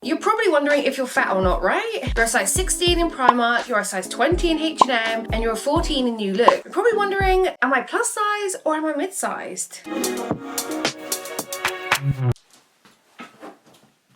You're probably wondering if you're fat or not, right? You're a size 16 in Primark, you're a size 20 in H&M, and you're a 14 in NEWLOOK. You're probably wondering, am I plus size or am I mid-sized?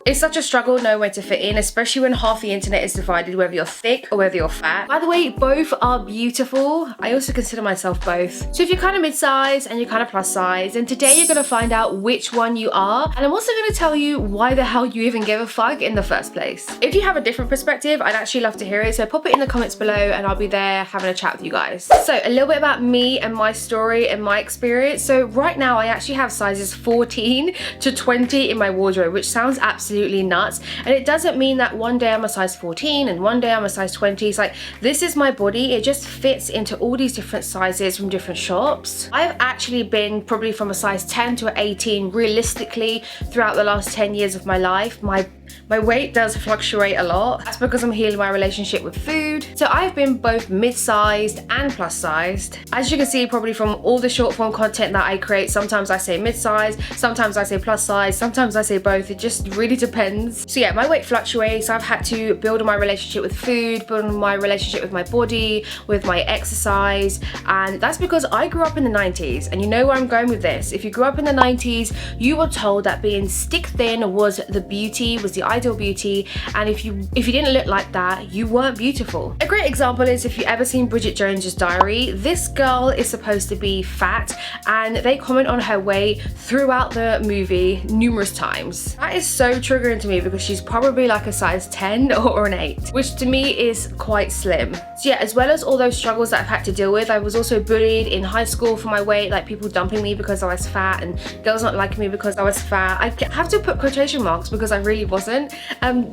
It's such a struggle knowing where to fit in, especially when half the internet is divided whether you're thick or whether you're fat. By the way, both are beautiful. I also consider myself both. So if you're kind of mid-size and you're kind of plus size, and today you're gonna find out which one you are, and I'm also gonna tell you why the hell you even give a fuck in the first place. If you have a different perspective, I'd actually love to hear it, so pop it in the comments below and I'll be there having a chat with you guys. So a little bit about me and my story and my experience. So right now I actually have sizes 14 to 20 in my wardrobe, which sounds absolutely nuts, and it doesn't mean that one day I'm a size 14 and one day I'm a size 20. It's like, this is my body, it just fits into all these different sizes from different shops. I've actually been probably from a size 10 to an 18 realistically throughout the last 10 years of my life. My weight does fluctuate a lot. That's because I'm healing my relationship with food. So I've been both mid-sized and plus-sized. As you can see probably from all the short form content that I create, sometimes I say mid-size, sometimes I say plus-size, sometimes I say both. It just really depends. So yeah, my weight fluctuates. I've had to build on my relationship with food, build on my relationship with my body, with my exercise. And that's because I grew up in the 90s. And you know where I'm going with this. If you grew up in the 90s, you were told that being stick thin was the beauty, was the ideal beauty, and if you didn't look like that, you weren't beautiful. A great example is if you ever seen Bridget Jones's Diary. This girl is supposed to be fat, and they comment on her weight throughout the movie numerous times. That is so triggering to me because she's probably like a size 10 or an 8, which to me is quite slim. So yeah, as well as all those struggles that I've had to deal with, I was also bullied in high school for my weight, like people dumping me because I was fat and girls not liking me because I was fat. I have to put quotation marks because I really wasn't.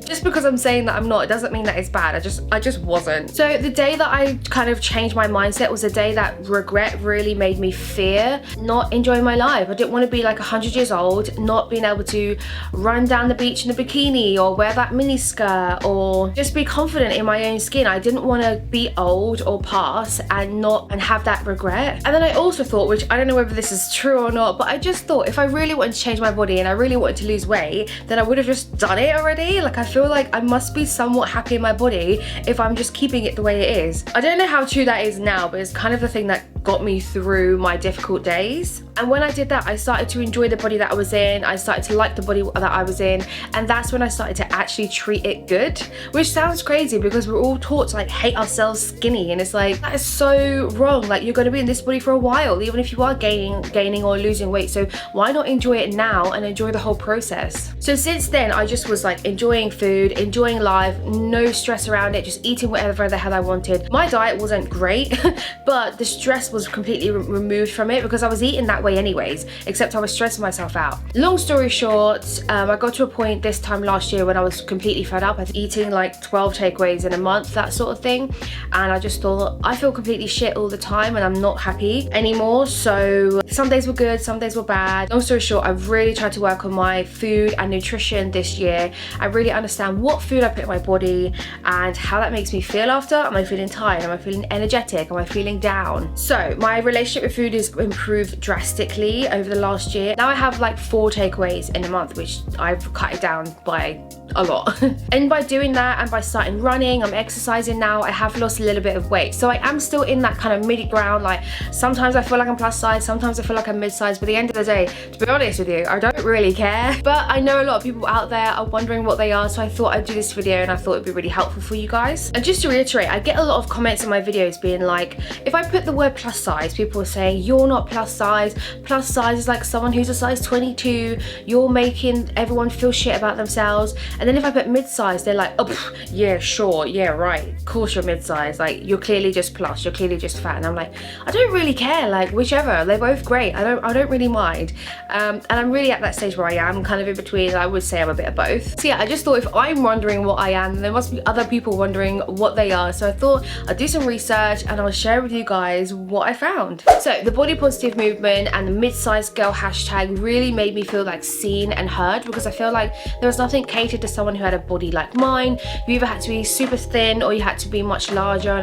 Just because I'm saying that I'm not, it doesn't mean that it's bad. I just wasn't. So the day that I kind of changed my mindset was the day that regret really made me fear not enjoying my life. I didn't want to be like 100 years old, not being able to run down the beach in a bikini or wear that mini skirt or just be confident in my own skin. I didn't want to be old or pass and have that regret. And then I also thought, which I don't know whether this is true or not, but I just thought if I really wanted to change my body and I really wanted to lose weight, then I would have just done it already. Like, I feel like I must be somewhat happy in my body if I'm just keeping it the way it is. I don't know how true that is now, but it's kind of the thing that got me through my difficult days. And when I did that, I started to enjoy the body that I was in. I started to like the body that I was in, and that's when I started to actually treat it good, which sounds crazy because we're all taught to like hate ourselves skinny, and it's like, that is so wrong. Like, you're going to be in this body for a while, even if you are gaining or losing weight, so why not enjoy it now and enjoy the whole process? So since then, I just was like enjoying food, enjoying life, no stress around it, just eating whatever the hell I wanted. My diet wasn't great but the stress was completely removed from it because I was eating that way anyways, except I was stressing myself out. Long story short, I got to a point this time last year when I was completely fed up. I was eating like 12 takeaways in a month, that sort of thing, and I just thought, I feel completely shit all the time and I'm not happy anymore. So some days were good, some days were bad. Long story short, I've really tried to work on my food and nutrition this year. I really understand what food I put in my body and how that makes me feel after. Am I feeling tired? Am I feeling energetic? Am I feeling down? So my relationship with food has improved drastically over the last year. Now I have like 4 takeaways in a month, which I've cut it down by a lot. And by doing that and by starting running, I'm exercising now, I have lost a little bit of weight. So I am still in that kind of middle ground. Like, sometimes I feel like I'm plus size, sometimes I feel like I'm mid-size, but at the end of the day, to be honest with you, I don't really care. But I know a lot of people out there are wondering what they are, so I thought I'd do this video and I thought it'd be really helpful for you guys. And just to reiterate, I get a lot of comments in my videos being like, if I put the word plus size, people are saying, you're not plus size. Plus size is like someone who's a size 22. You're making everyone feel shit about themselves. And then if I put mid-size, they're like, oh, pff, yeah, sure, yeah, right, of course you're mid-size, like, you're clearly just plus, you're clearly just fat. And I'm like, I don't really care, like, whichever, they're both great, I don't really mind. And I'm really at that stage where I am kind of in between. I would say I'm a bit of both. So yeah, I just thought if I'm wondering what I am, there must be other people wondering what they are. So I thought I'd do some research and I'll share with you guys what what I found. So the body positive movement and the mid-size girl hashtag really made me feel like seen and heard, because I feel like there was nothing catered to someone who had a body like mine. You either had to be super thin or you had to be much larger, and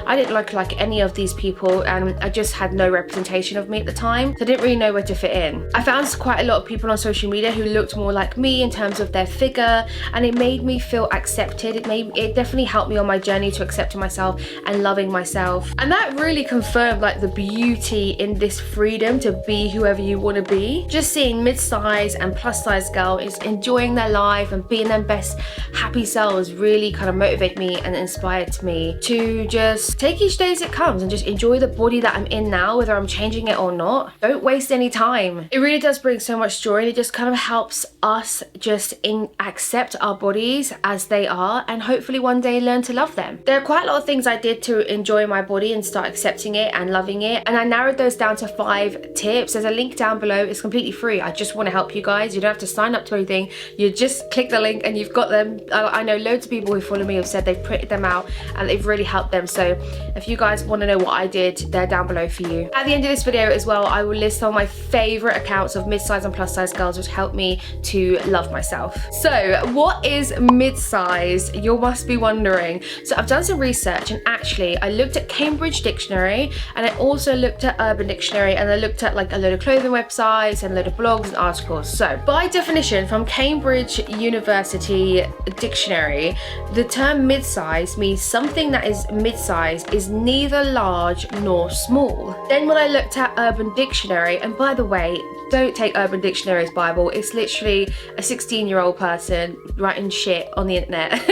I didn't look like any of these people, and I just had no representation of me at the time, so I didn't really know where to fit in. I found quite a lot of people on social media who looked more like me in terms of their figure, and it made me feel accepted. It definitely helped me on my journey to accepting myself and loving myself, and that really confirmed like the beauty in this freedom to be whoever you want to be. Just seeing mid-size and plus size girl is enjoying their life and being their best happy selves really kind of motivated me and inspired me to just take each day as it comes and just enjoy the body that I'm in now, whether I'm changing it or not. Don't waste any time. It really does bring so much joy, and it just kind of helps us just accept our bodies as they are, and hopefully one day learn to love them. There are quite a lot of things I did to enjoy my body and start accepting it and loving it, and I narrowed those down to 5 tips. There's a link down below. It's completely free. I just want to help you guys. You don't have to sign up to anything. You just click the link and you've got them. I know loads of people who follow me have said they've printed them out and they've really helped them. So if you guys want to know what I did, they're down below for you. At the end of this video as well, I will list some of my favorite accounts of mid-size and plus size girls which helped me to love myself. So what is mid-size? You must be wondering. So I've done some research, and actually I looked at Cambridge Dictionary, and I also looked at Urban Dictionary, and I looked at like a load of clothing websites and a load of blogs and articles. So by definition from Cambridge University Dictionary, the term mid-size means something that is mid-size is neither large nor small. Then when I looked at Urban Dictionary, and by the way, don't take Urban Dictionary as Bible, it's literally a 16-year-old person writing shit on the internet.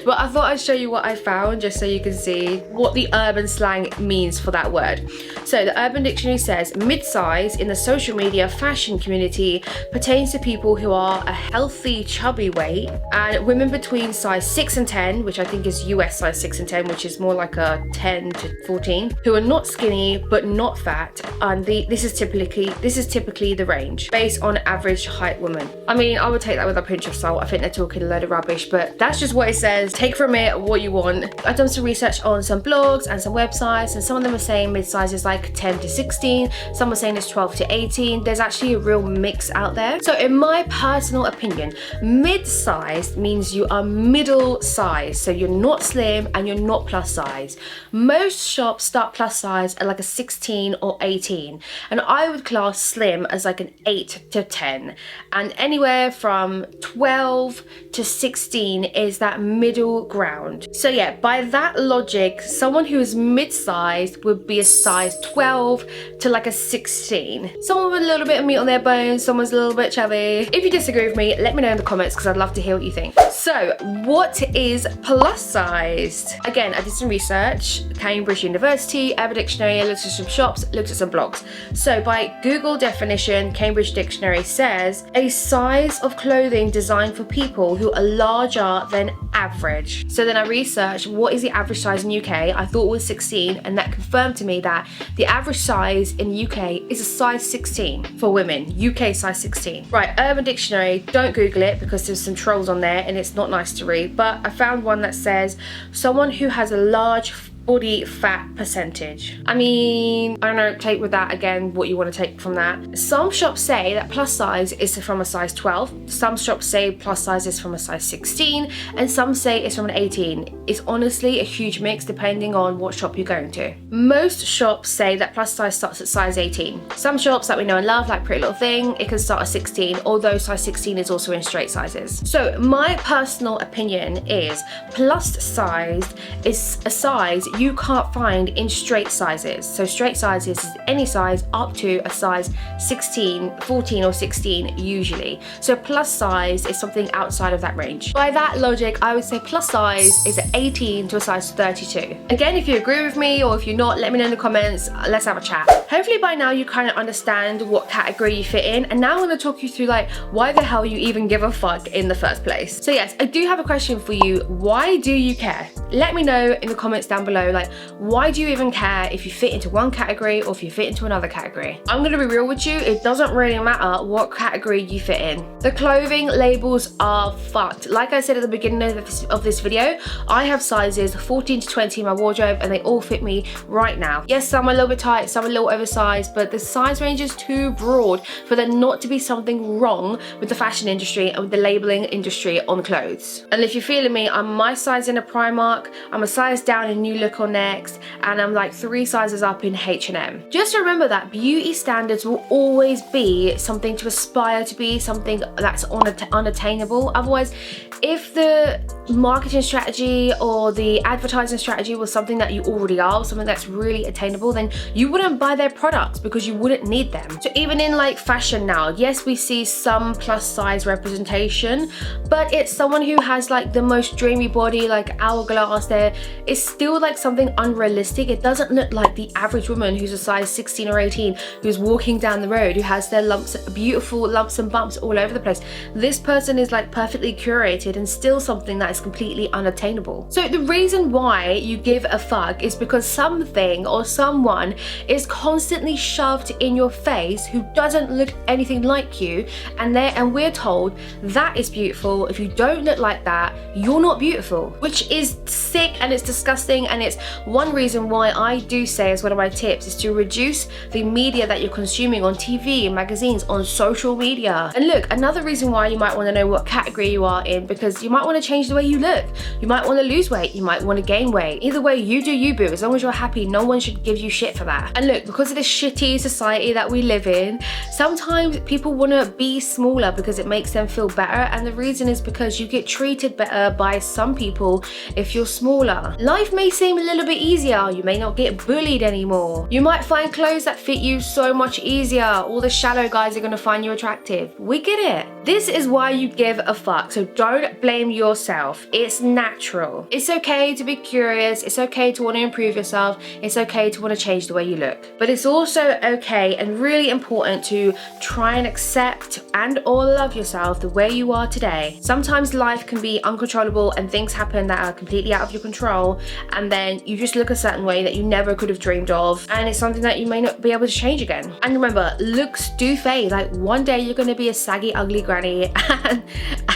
But I thought I'd show you what I found just so you can see what the urban slang means for that word. So the Urban Dictionary says mid-size in the social media fashion community pertains to people who are a healthy chubby weight, and women between size 6 and 10, which I think is US size 6 and 10, which is more like a 10 to 14, who are not skinny but not fat, and this is typically the range based on average height woman. I mean, I would take that with a pinch of salt. I think they're talking a load of rubbish, but that's just what it says. Take from it what you want. I've done some research on some blogs and some websites, and some of them are saying mid-size is like 10 to 16, some are saying it's 12 to 18. There's actually a real mix out there. So in my personal opinion, mid-size means you are middle size, so you're not slim and you're not plus size. Most shops start plus size at like a 16 or 18, and I would class slim as like an 8 to 10, and anywhere from 12 to 16 is that middle ground. So yeah, by that logic, someone who is mid-sized would be a size 12 to like a 16. Someone with a little bit of meat on their bones, someone's a little bit chubby. If you disagree with me, let me know in the comments, because I'd love to hear what you think. So what is plus sized? Again, I did some research. Cambridge University, Urban Dictionary, I looked at some shops, looked at some blogs. So by Google definition, Cambridge Dictionary says a size of clothing designed for people who are larger than average. So then I researched what is the average size in UK. I thought it was 16, and that confirmed to me that the average size in UK is a size 16 for women. UK size 16. Right, Urban Dictionary, don't Google it because there's some trolls on there and it's not nice to read, but I found one that says someone who has a large body fat percentage. I mean, I don't know, take with that again what you want to take from that. Some shops say that plus size is from a size 12, some shops say plus size is from a size 16, and some say it's from an 18. It's honestly a huge mix depending on what shop you're going to. Most shops say that plus size starts at size 18. Some shops that we know and love, like Pretty Little Thing, it can start at 16, although size 16 is also in straight sizes. So my personal opinion is plus size is a size you can't find in straight sizes. So straight sizes is any size up to a size 16, 14 or 16 usually. So plus size is something outside of that range. By that logic, I would say plus size is 18 to a size 32. Again, if you agree with me or if you're not, let me know in the comments. Let's have a chat. Hopefully by now you kind of understand what category you fit in, and now I'm going to talk you through like why the hell you even give a fuck in the first place. So yes, I do have a question for you. Why do you care? Let me know in the comments down below below, like, why do you even care if you fit into one category or if you fit into another category? I'm gonna be real with you, it doesn't really matter what category you fit in. The clothing labels are fucked. Like I said at the beginning of this video, I have sizes 14 to 20 in my wardrobe and they all fit me right now. Yes, some are a little bit tight, some are a little oversized, but the size range is too broad for there not to be something wrong with the fashion industry and with the labeling industry on clothes. And if you're feeling me, I'm my size in a Primark, I'm a size down in NEWLOOK or Next, and I'm like 3 sizes up in H&M. Just remember that beauty standards will always be something to aspire to be, something that's unattainable. Otherwise, if the marketing strategy or the advertising strategy was something that you already are, something that's really attainable, then you wouldn't buy their products because you wouldn't need them. So even in like fashion now, yes, we see some plus size representation, but it's someone who has like the most dreamy body, like hourglass there. It's still like something unrealistic. It doesn't look like the average woman who's a size 16 or 18 who's walking down the road, who has their beautiful lumps and bumps all over the place. This person is like perfectly curated and still something that is completely unattainable. So the reason why you give a fuck is because something or someone is constantly shoved in your face who doesn't look anything like you, and we're told that is beautiful. If you don't look like that, you're not beautiful, which is sick and it's disgusting. And it's one reason why I do say as one of my tips is to reduce the media that you're consuming on TV, magazines, on social media. And look, another reason why you might want to know what category you are in, because you might want to change the way you look, you might want to lose weight, you might want to gain weight. Either way, you do you, boo. As long as you're happy, no one should give you shit for that. And look, because of this shitty society that we live in, sometimes people want to be smaller because it makes them feel better, and the reason is because you get treated better by some people if you're smaller. Life may seem a little bit easier, you may not get bullied anymore, you might find clothes that fit you so much easier, all the shallow guys are going to find you attractive. We get it. This is why you give a fuck, so don't blame yourself. It's natural. It's okay to be curious, it's okay to want to improve yourself, it's okay to want to change the way you look. But it's also okay and really important to try and accept and or love yourself the way you are today. Sometimes life can be uncontrollable and things happen that are completely out of your control, and then you just look a certain way that you never could have dreamed of, and it's something that you may not be able to change again. And remember, looks do fade. Like one day you're going to be a saggy, ugly granny,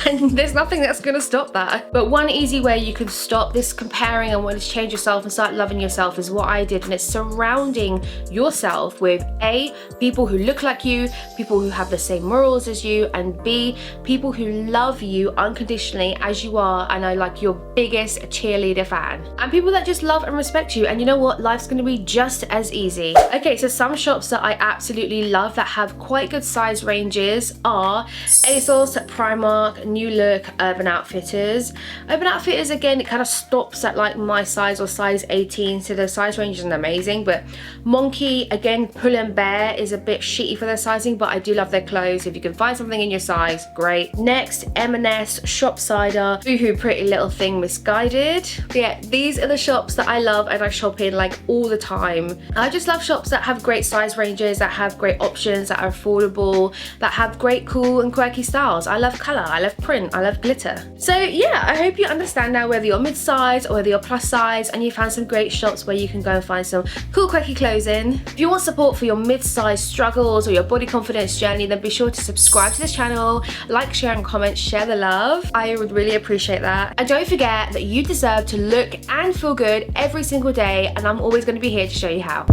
and there's nothing that's going to stop that. But one easy way you can stop this comparing and want to change yourself and start loving yourself is what I did, and it's surrounding yourself with A, people who look like you, people who have the same morals as you, and B, people who love you unconditionally as you are and are like your biggest cheerleader fan, and people that just love and respect you. And you know what, life's going to be just as easy. Okay, so some shops that I absolutely love that have quite good size ranges are ASOS, Primark, NEWLOOK, Urban Outfitters. Urban Outfitters, again, it kind of stops at like my size or size 18, so the size range isn't amazing. But MONKI, again, PULL&BEAR is a bit shitty for their sizing, but I do love their clothes. If you can find something in your size, great. Next, M&S, Shop CIDER, BOOHOO, Pretty Little Thing, Misguided. But yeah, these are the shops that I love and I shop in like all the time. I just love shops that have great size ranges, that have great options, that are affordable, that have great cool and quirky styles. I love color, I love print, I love glitter. So yeah, I hope you understand now whether you're mid-size or whether you're plus size, and you found some great shops where you can go and find some cool quirky clothes in. If you want support for your mid-size struggles or your body confidence journey, then be sure to subscribe to this channel, like, share and comment, share the love. I would really appreciate that. And don't forget that you deserve to look and feel good every single day, and I'm always going to be here to show you how.